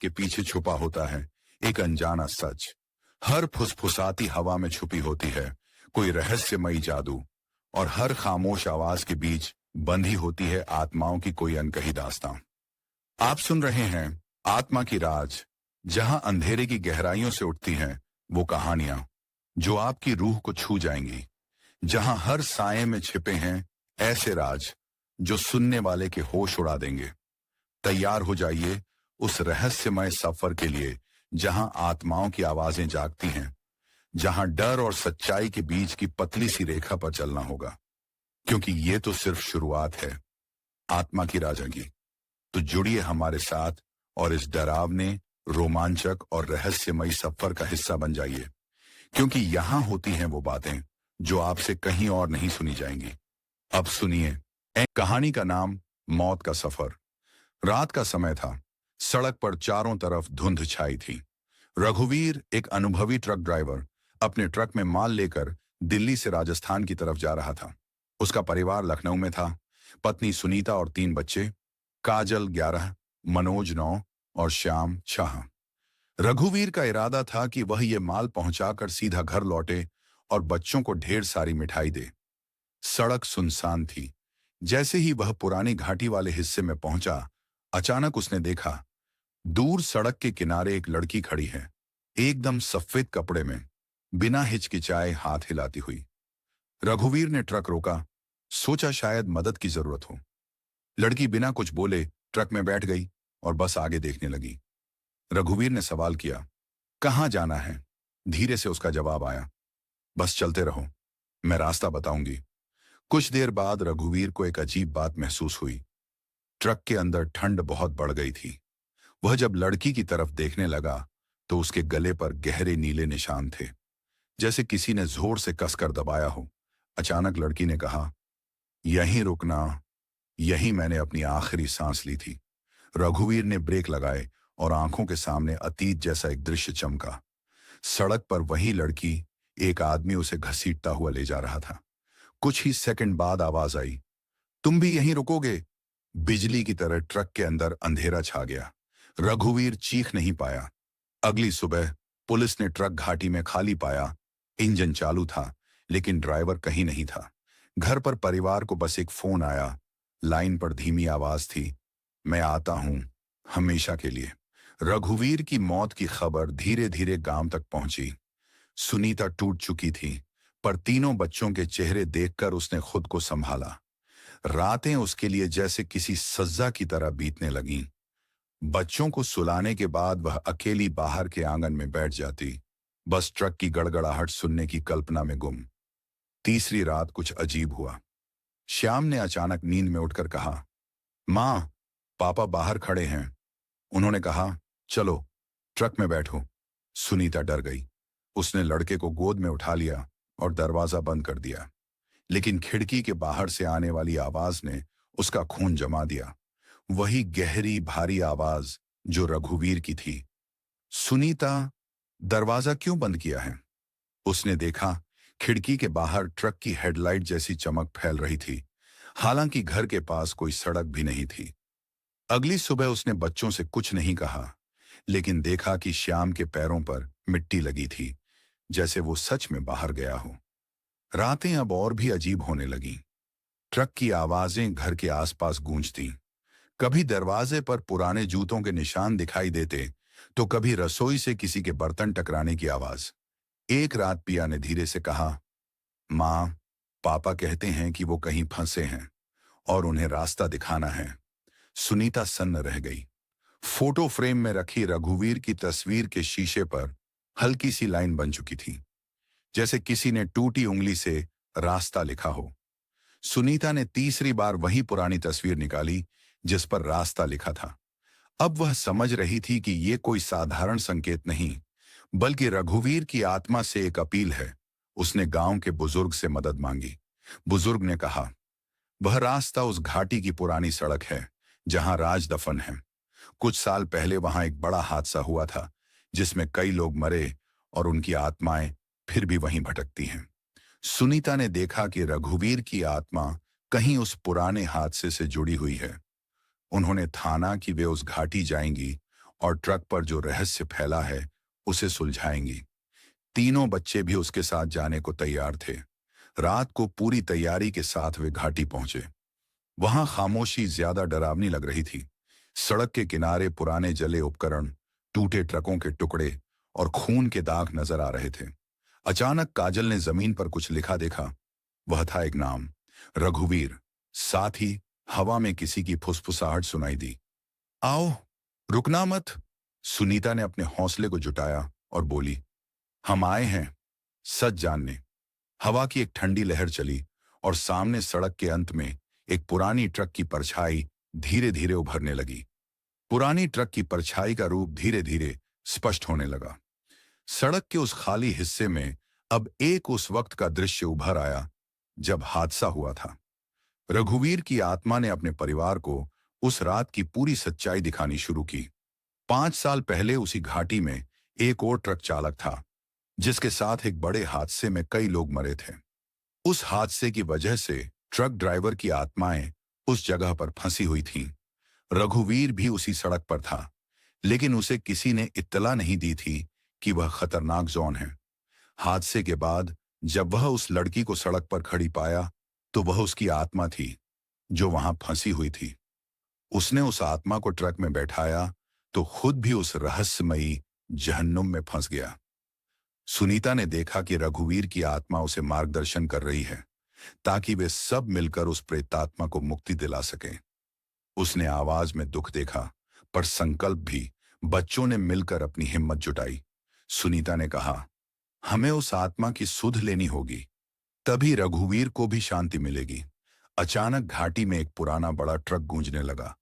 के पीछे छुपा होता है एक अनजाना सच। हर फुसफुसाती हवा में छुपी होती है कोई रहस्यमयी जादू, और हर खामोश आवाज के बीच बंधी होती है आत्माओं की कोई अनकही दास्तां। आप सुन रहे हैं आत्मा की राज, जहां अंधेरे की गहराइयों से उठती हैं वो कहानियां जो आपकी रूह को छू जाएंगी, जहां हर साये में छिपे हैं ऐसे राज जो सुनने वाले के होश उड़ा देंगे। तैयार हो जाइए उस रहस्यमय सफर के लिए जहां आत्माओं की आवाजें जागती हैं, जहां डर और सच्चाई के बीच की पतली सी रेखा पर चलना होगा, क्योंकि ये तो सिर्फ शुरुआत है आत्मा की राजा की। तो जुड़िए हमारे साथ और इस डरावने, रोमांचक और रहस्यमयी सफर का हिस्सा बन जाइए, क्योंकि यहां होती हैं वो बातें जो आपसे कहीं और नहीं सुनी जाएंगी। अब सुनिए कहानी का नाम मौत का सफर। रात का समय था। सड़क पर चारों तरफ धुंध छाई थी। रघुवीर, एक अनुभवी ट्रक ड्राइवर, अपने ट्रक में माल लेकर दिल्ली से राजस्थान की तरफ जा रहा था। उसका परिवार लखनऊ में था। पत्नी सुनीता और 3 बच्चे, काजल 11, मनोज 9 और श्याम 6। रघुवीर का इरादा था कि वह ये माल पहुंचाकर सीधा घर लौटे और बच्चों को ढेर सारी मिठाई दे। सड़क सुनसान थी। जैसे ही वह पुरानी घाटी वाले हिस्से में पहुंचा, अचानक उसने देखा दूर सड़क के किनारे एक लड़की खड़ी है, एकदम सफेद कपड़े में, बिना हिचकिचाए हाथ हिलाती हुई। रघुवीर ने ट्रक रोका, सोचा शायद मदद की जरूरत हो। लड़की बिना कुछ बोले ट्रक में बैठ गई और बस आगे देखने लगी। रघुवीर ने सवाल किया, कहां जाना है? धीरे से उसका जवाब आया, बस चलते रहो, मैं रास्ता बताऊंगी। कुछ देर बाद रघुवीर को एक अजीब बात महसूस हुई। ट्रक के अंदर ठंड बहुत बढ़ गई थी। वह जब लड़की की तरफ देखने लगा तो उसके गले पर गहरे नीले निशान थे, जैसे किसी ने जोर से कसकर दबाया हो। अचानक लड़की ने कहा, यहीं रुकना, यहीं मैंने अपनी आखिरी सांस ली थी। रघुवीर ने ब्रेक लगाए और आंखों के सामने अतीत जैसा एक दृश्य चमका। सड़क पर वही लड़की, एक आदमी उसे घसीटता हुआ ले जा रहा था। कुछ ही सेकंड बाद आवाज आई, तुम भी यहीं रुकोगे? बिजली की तरह ट्रक के अंदर अंधेरा छा गया। रघुवीर चीख नहीं पाया। अगली सुबह पुलिस ने ट्रक घाटी में खाली पाया। इंजन चालू था, लेकिन ड्राइवर कहीं नहीं था। घर पर परिवार को बस एक फोन आया। लाइन पर धीमी आवाज थी, मैं आता हूं, हमेशा के लिए। रघुवीर की मौत की खबर धीरे धीरे गांव तक पहुंची। सुनीता टूट चुकी थी, पर तीनों बच्चों के चेहरे देखकर उसने खुद को संभाला। रातें उसके लिए जैसे किसी सज्जा की तरह बीतने लगीं। बच्चों को सुलाने के बाद वह अकेली बाहर के आंगन में बैठ जाती, बस ट्रक की गड़गड़ाहट सुनने की कल्पना में गुम। तीसरी रात कुछ अजीब हुआ। श्याम ने अचानक नींद में उठकर कहा, मां, पापा बाहर खड़े हैं। उन्होंने कहा, चलो ट्रक में बैठो। सुनीता डर गई। उसने लड़के को गोद में उठा लिया और दरवाजा बंद कर दिया, लेकिन खिड़की के बाहर से आने वाली आवाज ने उसका खून जमा दिया। वही गहरी भारी आवाज जो रघुवीर की थी। सुनीता, दरवाजा क्यों बंद किया है? उसने देखा खिड़की के बाहर ट्रक की हेडलाइट जैसी चमक फैल रही थी, हालांकि घर के पास कोई सड़क भी नहीं थी। अगली सुबह उसने बच्चों से कुछ नहीं कहा, लेकिन देखा कि श्याम के पैरों पर मिट्टी लगी थी, जैसे वो सच में बाहर गया हो। रातें अब और भी अजीब होने लगीं। ट्रक की आवाजें घर के आसपास गूंजती। कभी दरवाजे पर पुराने जूतों के निशान दिखाई देते, तो कभी रसोई से किसी के बर्तन टकराने की आवाज। एक रात पिया ने धीरे से कहा, मां, पापा कहते हैं कि वो कहीं फंसे हैं और उन्हें रास्ता दिखाना है। सुनीता सन्न रह गई। फोटो फ्रेम में रखी रघुवीर की तस्वीर के शीशे पर हल्की सी लाइन बन चुकी थी, जैसे किसी ने टूटी उंगली से रास्ता लिखा हो। सुनीता ने तीसरी बार वही पुरानी तस्वीर निकाली जिस पर रास्ता लिखा था। अब वह समझ रही थी कि ये कोई साधारण संकेत नहीं, बल्कि रघुवीर की आत्मा से एक अपील है। उसने गांव के बुजुर्ग से मदद मांगी। बुजुर्ग ने कहा, वह रास्ता उस घाटी की पुरानी सड़क है जहां राज दफन है। कुछ साल पहले वहां एक बड़ा हादसा हुआ था, जिसमें कई लोग मरे और उनकी आत्माएं फिर भी वहीं भटकती हैं। सुनीता ने देखा कि रघुवीर की आत्मा कहीं उस पुराने हादसे से जुड़ी हुई है। उन्होंने ठाना कि वे उस घाटी जाएंगी और ट्रक पर जो रहस्य फैला है उसे सुलझाएंगी। तीनों बच्चे भी उसके साथ जाने को तैयार थे। रात को पूरी तैयारी के साथ वे घाटी पहुंचे। वहां खामोशी ज्यादा डरावनी लग रही थी। सड़क के किनारे पुराने जले उपकरण, टूटे ट्रकों के टुकड़े और खून के दाग नजर आ रहे थे। अचानक काजल ने जमीन पर कुछ लिखा देखा। वह था एक नाम, रघुवीर। साथ ही हवा में किसी की फुसफुसाहट सुनाई दी। आओ, रुकना मत। सुनीता ने अपने हौसले को जुटाया और बोली, हम आए हैं सच जानने। हवा की एक ठंडी लहर चली और सामने सड़क के अंत में एक पुरानी ट्रक की परछाई धीरे धीरे उभरने लगी। पुरानी ट्रक की परछाई का रूप धीरे धीरे स्पष्ट होने लगा। सड़क के उस खाली हिस्से में अब एक उस वक्त का दृश्य उभर आया जब हादसा हुआ था। रघुवीर की आत्मा ने अपने परिवार को उस रात की पूरी सच्चाई दिखानी शुरू की। 5 साल पहले उसी घाटी में एक और ट्रक चालक था जिसके साथ एक बड़े हादसे में कई लोग मरे थे। उस हादसे की वजह से ट्रक ड्राइवर की आत्माएं उस जगह पर फंसी हुई थीं। रघुवीर भी उसी सड़क पर था, लेकिन उसे किसी ने इत्तला नहीं दी थी कि वह खतरनाक जोन है। हादसे के बाद जब वह उस लड़की को सड़क पर खड़ी पाया तो वह उसकी आत्मा थी जो वहां फंसी हुई थी। उसने उस आत्मा को ट्रक में बैठाया तो खुद भी उस रहस्यमयी जहन्नुम में फंस गया। सुनीता ने देखा कि रघुवीर की आत्मा उसे मार्गदर्शन कर रही है ताकि वे सब मिलकर उस प्रेतात्मा को मुक्ति दिला सकें। उसने आवाज में दुख देखा, पर संकल्प भी। बच्चों ने मिलकर अपनी हिम्मत जुटाई। सुनीता ने कहा, हमें उस आत्मा की सुध लेनी होगी, तभी रघुवीर को भी शांति मिलेगी। अचानक घाटी में एक पुराना बड़ा ट्रक गूंजने लगा।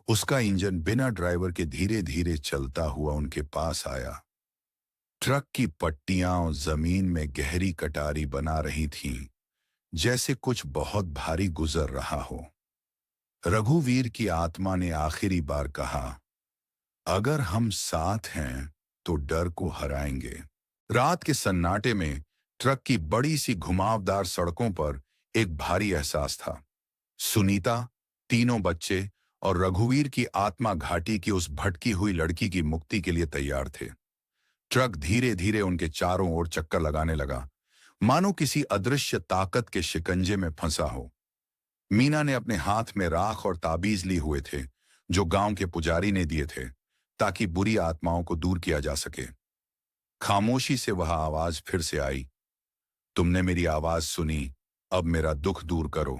उसका इंजन बिना ड्राइवर के धीरे धीरे चलता हुआ उनके पास आया। ट्रक की पट्टियां जमीन में गहरी कटारी बना रही थीं, जैसे कुछ बहुत भारी गुजर रहा हो। रघुवीर की आत्मा ने आखिरी बार कहा, अगर हम साथ हैं तो डर को हराएंगे। रात के सन्नाटे में ट्रक की बड़ी सी घुमावदार सड़कों पर एक भारी एहसास था। सुनीता, तीनों बच्चे और रघुवीर की आत्मा घाटी की उस भटकी हुई लड़की की मुक्ति के लिए तैयार थे। ट्रक धीरे धीरे उनके चारों ओर चक्कर लगाने लगा, मानो किसी अदृश्य ताकत के शिकंजे में फंसा हो। मीना ने अपने हाथ में राख और ताबीज ली हुए थे जो गांव के पुजारी ने दिए थे ताकि बुरी आत्माओं को दूर किया जा सके। खामोशी से वह आवाज फिर से आई, तुमने मेरी आवाज सुनी, अब मेरा दुख दूर करो।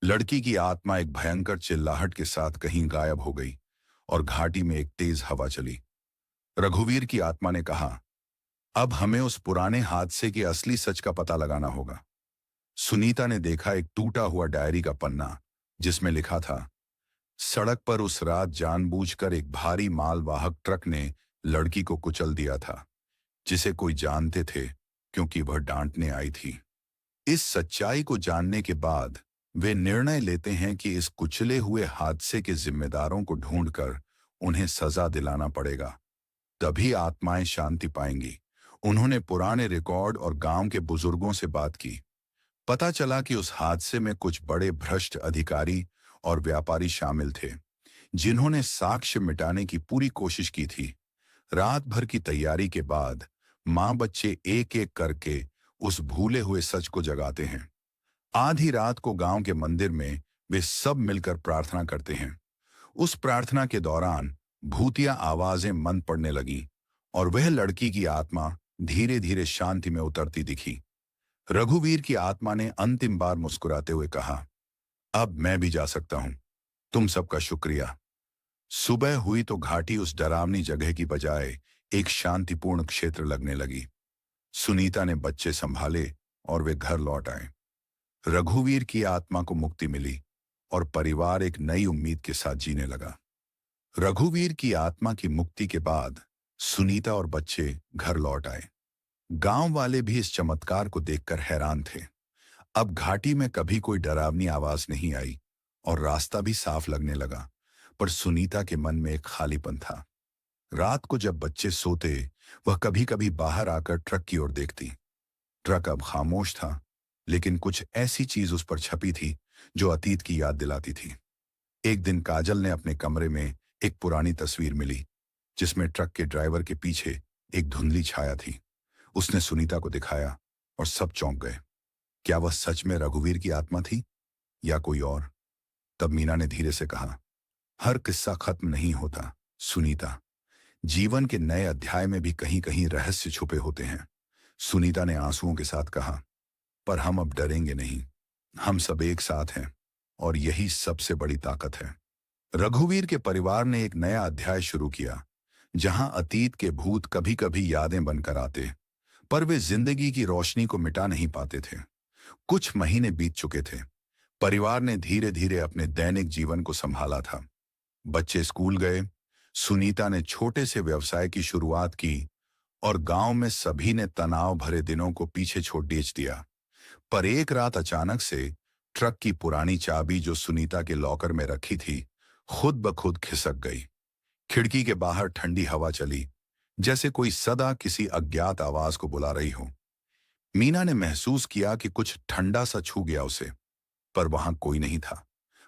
लड़की की आत्मा एक भयंकर चिल्लाहट के साथ कहीं गायब हो गई और घाटी में एक तेज हवा चली। रघुवीर की आत्मा ने कहा, अब हमें उस पुराने हादसे के असली सच का पता लगाना होगा। सुनीता ने देखा एक टूटा हुआ डायरी का पन्ना जिसमें लिखा था, सड़क पर उस रात जानबूझकर एक भारी मालवाहक ट्रक ने लड़की को कुचल दिया था, जिसे कोई जानते थे क्योंकि वह डांटने आई थी। इस सच्चाई को जानने के बाद वे निर्णय लेते हैं कि इस कुचले हुए हादसे के जिम्मेदारों को ढूंढकर उन्हें सजा दिलाना पड़ेगा, तभी आत्माएं शांति पाएंगी। उन्होंने पुराने रिकॉर्ड और गांव के बुजुर्गों से बात की। पता चला कि उस हादसे में कुछ बड़े भ्रष्ट अधिकारी और व्यापारी शामिल थे, जिन्होंने साक्ष्य मिटाने की पूरी कोशिश की थी। रात भर की तैयारी के बाद माँ बच्चे एक एक करके उस भूले हुए सच को जगाते हैं। आधी रात को गांव के मंदिर में वे सब मिलकर प्रार्थना करते हैं। उस प्रार्थना के दौरान भूतिया आवाजें मंद पड़ने लगी और वह लड़की की आत्मा धीरे धीरे शांति में उतरती दिखी। रघुवीर की आत्मा ने अंतिम बार मुस्कुराते हुए कहा, अब मैं भी जा सकता हूं, तुम सबका शुक्रिया। सुबह हुई तो घाटी उस डरावनी जगह की बजाय एक शांतिपूर्ण क्षेत्र लगने लगी। सुनीता ने बच्चे संभाले और वे घर लौट आए। रघुवीर की आत्मा को मुक्ति मिली और परिवार एक नई उम्मीद के साथ जीने लगा। रघुवीर की आत्मा की मुक्ति के बाद सुनीता और बच्चे घर लौट आए। गांव वाले भी इस चमत्कार को देखकर हैरान थे। अब घाटी में कभी कोई डरावनी आवाज नहीं आई और रास्ता भी साफ लगने लगा, पर सुनीता के मन में एक खालीपन था। रात को जब बच्चे सोते, वह कभी कभी बाहर आकर ट्रक की ओर देखती। ट्रक अब खामोश था, लेकिन कुछ ऐसी चीज उस पर छपी थी जो अतीत की याद दिलाती थी। एक दिन काजल ने अपने कमरे में एक पुरानी तस्वीर मिली, जिसमें ट्रक के ड्राइवर के पीछे एक धुंधली छाया थी। उसने सुनीता को दिखाया और सब चौंक गए। क्या वह सच में रघुवीर की आत्मा थी या कोई और? तब मीना ने धीरे से कहा, हर किस्सा खत्म नहीं होता सुनीता। जीवन के नए अध्याय में भी कहीं कहीं रहस्य छुपे होते हैं। सुनीता ने आंसुओं के साथ कहा, पर हम अब डरेंगे नहीं। हम सब एक साथ हैं और यही सबसे बड़ी ताकत है। रघुवीर के परिवार ने एक नया अध्याय शुरू किया, जहां अतीत के भूत कभी कभी यादें बनकर आते, पर वे जिंदगी की रोशनी को मिटा नहीं पाते थे। कुछ महीने बीत चुके थे। परिवार ने धीरे धीरे अपने दैनिक जीवन को संभाला था। बच्चे स्कूल गए, सुनीता ने छोटे से व्यवसाय की शुरुआत की और गांव में सभी ने तनाव भरे दिनों को पीछे छोड़ बेच दिया। पर एक रात अचानक से ट्रक की पुरानी चाबी जो सुनीता के लॉकर में रखी थी, खुद ब खुद खिसक गई। खिड़की के बाहर ठंडी हवा चली, जैसे कोई सदा किसी अज्ञात आवाज को बुला रही हो। मीना ने महसूस किया कि कुछ ठंडा सा छू गया उसे, पर वहां कोई नहीं था।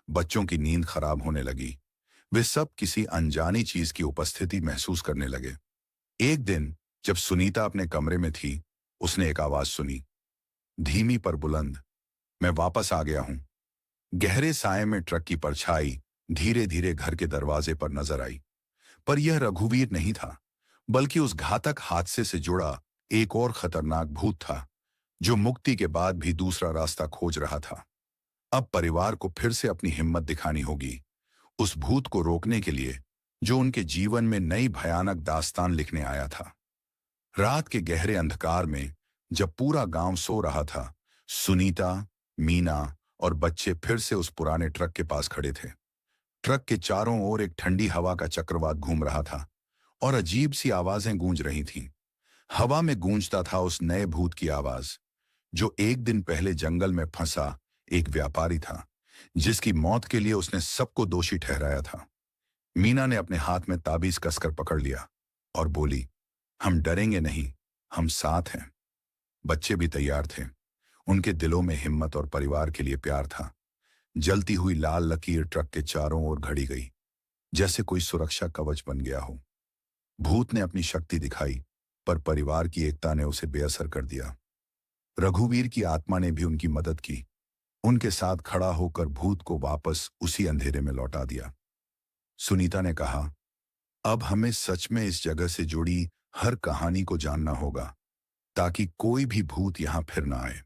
बच्चों की नींद खराब होने लगी। वे सब किसी अनजानी चीज की उपस्थिति महसूस करने लगे। एक दिन जब सुनीता अपने कमरे में थी, उसने एक आवाज सुनी, धीमी पर बुलंद, मैं वापस आ गया हूं। गहरे साए में ट्रक की परछाई धीरे धीरे घर के दरवाजे पर नजर आई। पर यह रघुवीर नहीं था, बल्कि उस घातक हादसे से जुड़ा एक और खतरनाक भूत था, जो मुक्ति के बाद भी दूसरा रास्ता खोज रहा था। अब परिवार को फिर से अपनी हिम्मत दिखानी होगी, उस भूत को रोकने के लिए जो उनके जीवन में नई भयानक दास्तान लिखने आया था। रात के गहरे अंधकार में जब पूरा गांव सो रहा था, सुनीता, मीना और बच्चे फिर से उस पुराने ट्रक के पास खड़े थे। ट्रक के चारों ओर एक ठंडी हवा का चक्रवात घूम रहा था और अजीब सी आवाजें गूंज रही थीं। हवा में गूंजता था उस नए भूत की आवाज, जो एक दिन पहले जंगल में फंसा एक व्यापारी था, जिसकी मौत के लिए उसने सबको दोषी ठहराया था। मीना ने अपने हाथ में ताबीज कसकर पकड़ लिया और बोली, हम डरेंगे नहीं, हम साथ हैं। बच्चे भी तैयार थे। उनके दिलों में हिम्मत और परिवार के लिए प्यार था। जलती हुई लाल लकीर ट्रक के चारों ओर घड़ी गई, जैसे कोई सुरक्षा कवच बन गया हो। भूत ने अपनी शक्ति दिखाई, पर परिवार की एकता ने उसे बेअसर कर दिया। रघुवीर की आत्मा ने भी उनकी मदद की, उनके साथ खड़ा होकर भूत को वापस उसी अंधेरे में लौटा दिया। सुनीता ने कहा, अब हमें सच में इस जगह से जुड़ी हर कहानी को जानना होगा, ताकि कोई भी भूत यहां फिर ना आए।